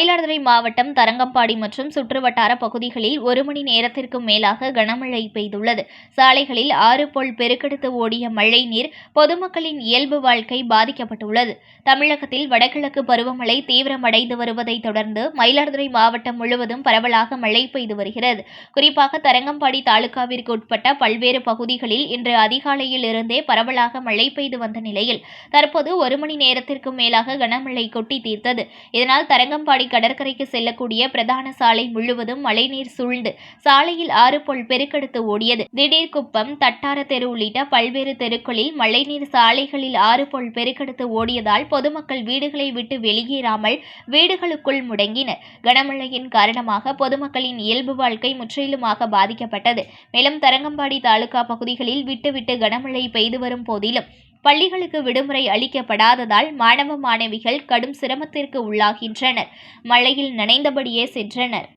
மயிலாடுதுறை மாவட்டம் தரங்கம்பாடி மற்றும் சுற்றுவட்டார பகுதிகளில் 1 மணி நேரத்திற்கும் மேலாக கனமழை பெய்துள்ளது. சாலைகளில் ஆறு போல் பெருக்கெடுத்து ஓடிய மழை நீர் பொதுமக்களின் இயல்பு வாழ்க்கை பாதிக்கப்பட்டுள்ளது. தமிழகத்தில் வடகிழக்கு பருவமழை தீவிரமடைந்து வருவதை தொடர்ந்து மயிலாடுதுறை மாவட்டம் முழுவதும் பரவலாக மழை பெய்து வருகிறது. குறிப்பாக தரங்கம்பாடி தாலுகாவிற்கு உட்பட்ட பல்வேறு பகுதிகளில் இன்று அதிகாலையில் இருந்தே பரவலாக மழை பெய்து வந்த நிலையில் தற்போது 1 மணி நேரத்திற்கும் மேலாக கனமழை கொட்டி தீர்த்தது. இதனால் தரங்கம்பாடி கடற்கரைக்கு செல்லக்கூடிய பிரதான சாலை முழுவதும் மழைநீர் சூழ்ந்து சாலையில் ஆறு போல் பெருக்கெடுத்து ஓடியது. திடீர்குப்பம், தட்டார தெரு உள்ளிட்ட பல்வேறு தெருக்களில் மழைநீர் சாலைகளில் ஆறு போல் பெருக்கெடுத்து ஓடியதால் பொதுமக்கள் வீடுகளை விட்டு வெளியேறாமல் வீடுகளுக்குள் முடங்கினர். கனமழையின் காரணமாக பொதுமக்களின் இயல்பு வாழ்க்கை முற்றிலுமாக பாதிக்கப்பட்டது. மேலும் தரங்கம்பாடி தாலுகா பகுதிகளில் விட்டுவிட்டு கனமழை பெய்து வரும் போதிலும் பள்ளிகளுக்கு விடுமுறை அளிக்கப்படாததால் மாணவ மாணவிகள் கடும் சிரமத்திற்கு உள்ளாகின்றனர். மழையில் நனைந்தபடியே சென்றனர்.